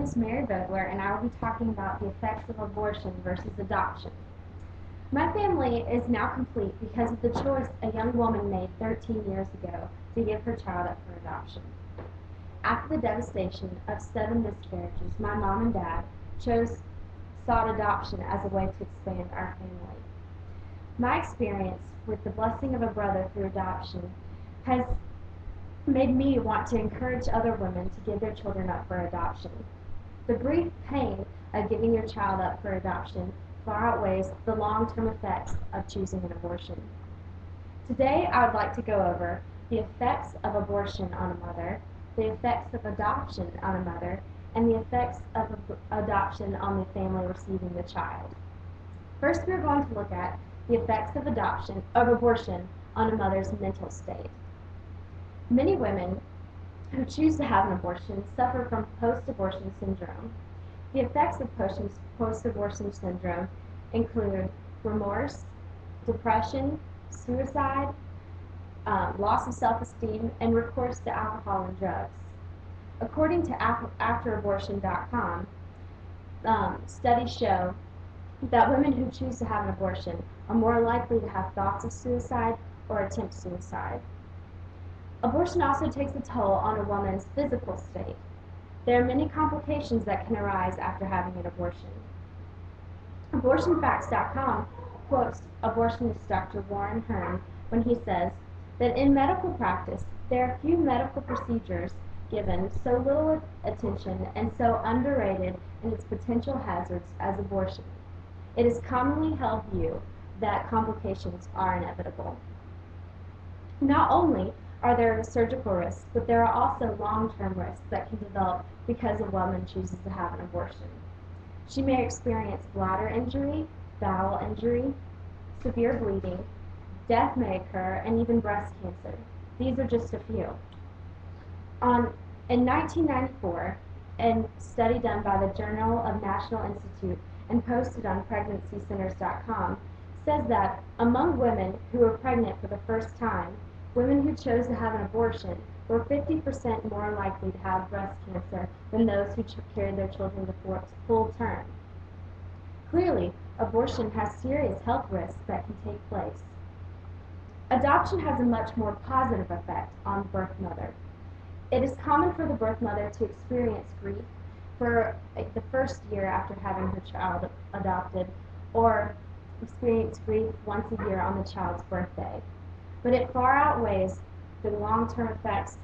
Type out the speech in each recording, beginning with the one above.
is mhvogler, and I will be talking about the effects of abortion versus adoption. My family is now complete because of the choice a young woman made 13 years ago to give her child up for adoption. After the devastation of 7 miscarriages, my mom and dad sought adoption as a way to expand our family. My experience with the blessing of a brother through adoption has made me want to encourage other women to give their children up for adoption. The brief pain of giving your child up for adoption far outweighs the long-term effects of choosing an abortion. Today, I would like to go over the effects of abortion on a mother, the effects of adoption on a mother, and the effects of adoption on the family receiving the child. First, we are going to look at the effects of abortion on a mother's mental state. Many women who choose to have an abortion suffer from post-abortion syndrome. The effects of post-abortion syndrome include remorse, depression, suicide, loss of self-esteem, and recourse to alcohol and drugs. According to afterabortion.com, studies show that women who choose to have an abortion are more likely to have thoughts of suicide or attempt suicide. Abortion also takes a toll on a woman's physical state. There are many complications that can arise after having an abortion. AbortionFacts.com quotes abortionist Dr. Warren Hearn when he says that in medical practice, there are few medical procedures given so little attention and so underrated in its potential hazards as abortion. It is commonly held view that complications are inevitable. Not only are there surgical risks, but there are also long-term risks that can develop because a woman chooses to have an abortion. She may experience bladder injury, bowel injury, severe bleeding, death may occur, and even breast cancer. These are just a few. In 1994, a study done by the Journal of National Institute and posted on PregnancyCenters.com says that among women who were pregnant for the first time, women who chose to have an abortion were 50% more likely to have breast cancer than those who carried their children to full term. Clearly, abortion has serious health risks that can take place. Adoption has a much more positive effect on the birth mother. It is common for the birth mother to experience grief for the first year after having her child adopted, or experience grief once a year on the child's birthday. But it far outweighs the long-term effects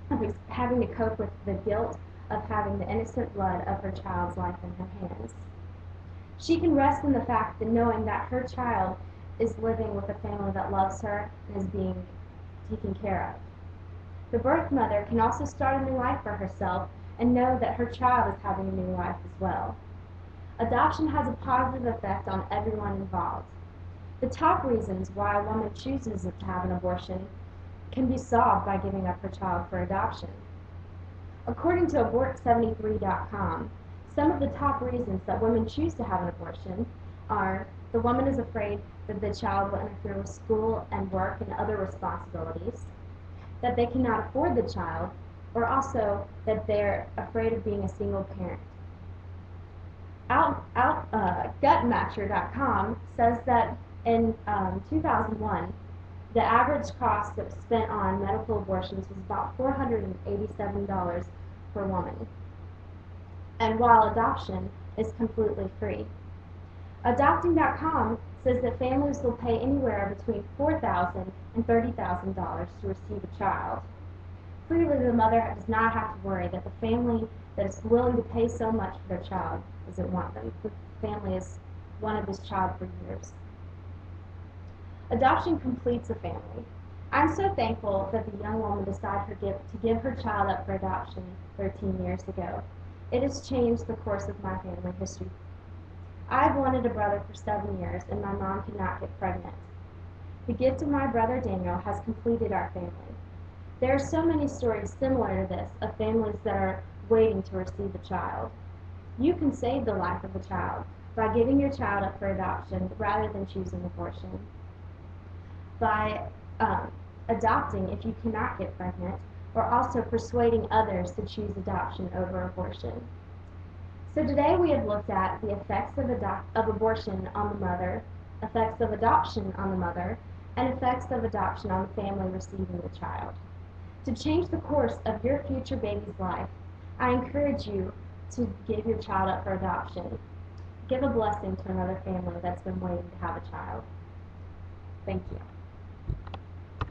of having to cope with the guilt of having the innocent blood of her child's life in her hands. She can rest in the fact that knowing that her child is living with a family that loves her and is being taken care of. The birth mother can also start a new life for herself and know that her child is having a new life as well. Adoption has a positive effect on everyone involved. The top reasons why a woman chooses to have an abortion can be solved by giving up her child for adoption. According to abort73.com, some of the top reasons that women choose to have an abortion are the woman is afraid that the child will interfere with school and work and other responsibilities, that they cannot afford the child, or also that they're afraid of being a single parent. Gutmatcher.com says that in 2001, the average cost that was spent on medical abortions was about $487 per woman, and while adoption is completely free. Adopting.com says that families will pay anywhere between $4,000 and $30,000 to receive a child. Clearly, the mother does not have to worry that the family that is willing to pay so much for their child doesn't want them. The family has wanted this child for years. Adoption completes a family. I'm so thankful that the young woman decided to give her child up for adoption 13 years ago. It has changed the course of my family history. I've wanted a brother for 7 years, and my mom could not get pregnant. The gift of my brother Daniel has completed our family. There are so many stories similar to this of families that are waiting to receive a child. You can save the life of a child by giving your child up for adoption rather than choosing abortion. By adopting if you cannot get pregnant, or also persuading others to choose adoption over abortion. So today we have looked at the effects of abortion on the mother, effects of adoption on the mother, and effects of adoption on the family receiving the child. To change the course of your future baby's life, I encourage you to give your child up for adoption. Give a blessing to another family that's been waiting to have a child. Thank you.